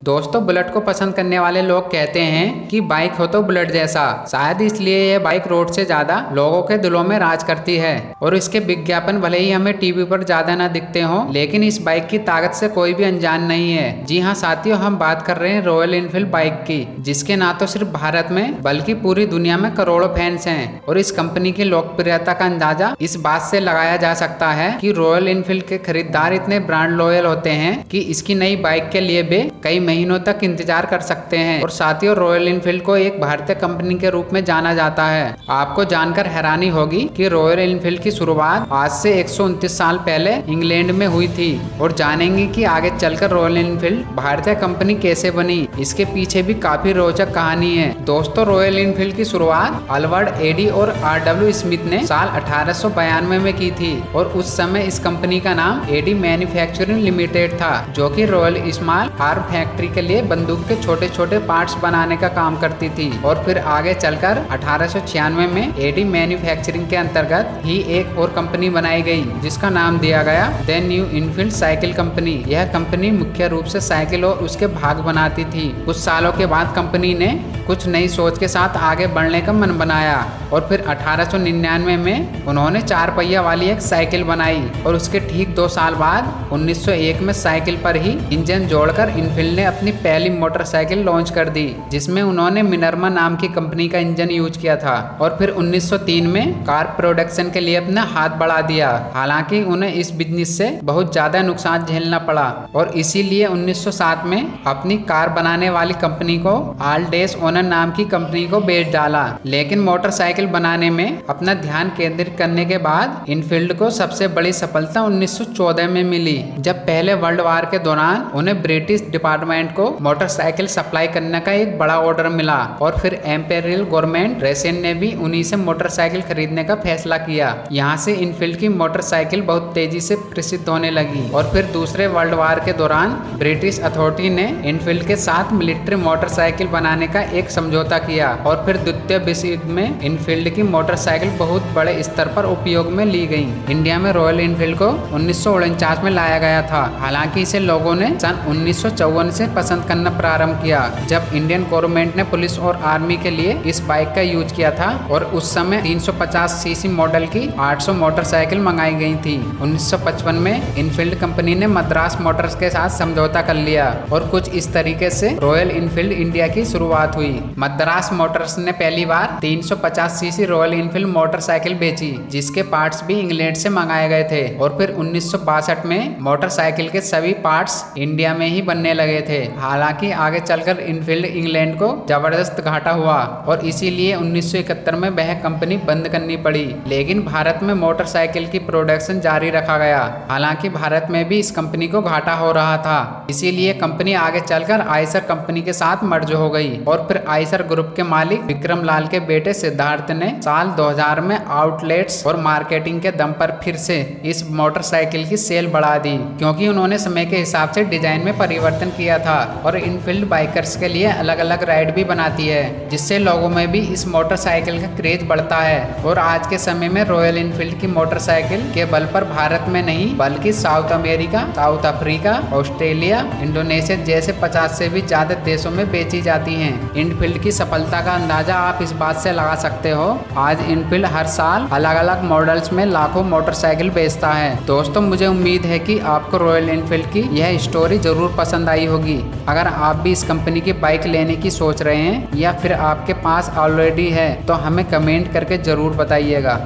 दोस्तों, बुलेट को पसंद करने वाले लोग कहते हैं कि बाइक हो तो बुलेट जैसा। शायद इसलिए यह बाइक रोड से ज्यादा लोगों के दिलों में राज करती है और इसके विज्ञापन भले ही हमें टीवी पर ज्यादा न दिखते हों, लेकिन इस बाइक की ताकत से कोई भी अनजान नहीं है। जी हाँ साथियों, हम बात कर रहे हैं रॉयल एनफील्ड बाइक की, जिसके ना तो सिर्फ भारत में बल्कि पूरी दुनिया में करोड़ों फैंस हैं। और इस कंपनी की लोकप्रियता का अंदाजा इस बात से लगाया जा सकता है कि रॉयल एनफील्ड के खरीदार इतने ब्रांड लॉयल होते हैं कि इसकी नई बाइक के लिए भी कई महीनों तक इंतजार कर सकते हैं। और साथियों, रॉयल एनफील्ड को एक भारतीय कंपनी के रूप में जाना जाता है। आपको जानकर हैरानी होगी कि रॉयल एनफील्ड की शुरुआत आज से 129 साल पहले इंग्लैंड में हुई थी। और जानेंगे कि आगे चलकर रॉयल एनफील्ड भारतीय कंपनी कैसे बनी, इसके पीछे भी काफी रोचक कहानी है। दोस्तों, रॉयल एनफील्ड की शुरुआत अल्बर्ट एडी और RW स्मिथ ने साल 1892 में की थी। और उस समय इस कंपनी का नाम एडी मैन्युफैक्चरिंग लिमिटेड था, जो कि रॉयल स्मॉल आर्म फैक्ट्री के लिए बंदूक के छोटे छोटे पार्ट्स बनाने का काम करती थी। और फिर आगे चलकर 1896 में एडी मैन्युफैक्चरिंग के अंतर्गत ही एक और कंपनी बनाई गई, जिसका नाम दिया गया the new Enfield cycle company. यह कंपनी मुख्य रूप से साइकिल और उसके भाग बनाती थी। कुछ सालों के बाद कंपनी ने कुछ नई सोच के साथ आगे बढ़ने का मन बनाया और फिर 1899 में उन्होंने 4 पहिया वाली एक साइकिल बनाई। और उसके ठीक 2 साल बाद 1901 में साइकिल पर ही इंजन जोड़कर इनफील्ड ने अपनी पहली मोटरसाइकिल लॉन्च कर दी, जिसमें उन्होंने मिनर्वा नाम की कंपनी का इंजन यूज किया था। और फिर 1903 में कार प्रोडक्शन के लिए अपना हाथ बढ़ा दिया। हालांकि उन्हें इस बिजनेस से बहुत ज्यादा नुकसान झेलना पड़ा और इसीलिए 1907 में अपनी कार बनाने वाली कंपनी को आल्डेस ओनर नाम की कंपनी को बेच डाला। लेकिन मोटरसाइकिल बनाने में अपना ध्यान केंद्रित करने के बाद इनफील्ड को सबसे बड़ी सफलता 1914 में मिली, जब पहले वर्ल्ड वार के दौरान उन्हें ब्रिटिश डिपार्टमेंट को मोटरसाइकिल सप्लाई करने का एक बड़ा ऑर्डर मिला। और फिर एम्पेरियल गवर्नमेंट रेसन ने भी उन्हीं से मोटरसाइकिल खरीदने का फैसला किया। यहाँ से इनफील्ड की मोटरसाइकिल बहुत तेजी से प्रसिद्ध होने लगी। और फिर दूसरे वर्ल्ड वार के दौरान ब्रिटिश अथॉरिटी ने इनफील्ड के साथ मिलिट्री मोटरसाइकिल बनाने का एक समझौता किया। और फिर द्वितीय विश्व युद्ध में इनफील्ड की मोटरसाइकिल बहुत बड़े स्तर पर उपयोग में ली गई। इंडिया में रॉयल एनफील्ड को 1949 में लाया गया था। हालांकि इसे लोगों ने सन 1954 से पसंद करना प्रारंभ किया, जब इंडियन गवर्नमेंट ने पुलिस और आर्मी के लिए इस बाइक का यूज किया था। और उस समय 350 सीसी मॉडल की 800 मोटरसाइकिल मंगाई गई थी। 1955 में इनफील्ड कंपनी ने मद्रास मोटर्स के साथ समझौता कर लिया और कुछ इस तरीके से रॉयल एनफील्ड इंडिया की शुरुआत हुई। मद्रास मोटर्स ने पहली बार 350 सीसी रॉयल एनफील्ड मोटरसाइकिल बेची, जिसके पार्ट्स भी इंग्लैंड से मंगाए गए थे। और फिर 1962 में मोटरसाइकिल के सभी पार्ट्स इंडिया में ही बनने लगे थे। हालांकि आगे चलकर इनफील्ड इंग्लैंड को जबरदस्त घाटा हुआ और इसीलिए 1971 में वह कंपनी बंद करनी पड़ी। लेकिन भारत में मोटरसाइकिल की प्रोडक्शन जारी रखा गया। हालांकि भारत में भी इस कंपनी को घाटा हो रहा था, इसीलिए कंपनी आगे चलकर आयसर कंपनी के साथ मर्ज हो गई। और फिर आयसर ग्रुप के मालिक विक्रम लाल के बेटे सिद्धार्थ ने साल 2000 में आउटलेट्स और मार्केटिंग के दम पर फिर से इस मोटरसाइकिल की सेल बढ़ा दी, क्योंकि उन्होंने समय के हिसाब से डिजाइन में परिवर्तन किया था। और इनफील्ड बाइकर्स के लिए अलग अलग राइड भी बनाती है, जिससे लोगों में भी इस मोटरसाइकिल का क्रेज बढ़ता है। और आज के समय में रॉयल एनफील्ड की मोटरसाइकिल के बल पर भारत में नहीं बल्कि south America, south Africa, Australia, Indonesia जैसे 50 से भी ज्यादा देशों में बेची जाती हैं। इनफील्ड की सफलता का अंदाजा आप इस बात से लगा सकते हो, आज इनफील्ड हर साल अलग अलग मॉडल्स में लाखों मोटरसाइकिल बेचता है। दोस्तों, मुझे उम्मीद है कि आपको रॉयल एनफील्ड की यह स्टोरी जरूर पसंद आई होगी। अगर आप भी इस कंपनी की बाइक लेने की सोच रहे हैं या फिर आपके पास ऑलरेडी है, तो हमें कमेंट करके जरूर बताइएगा।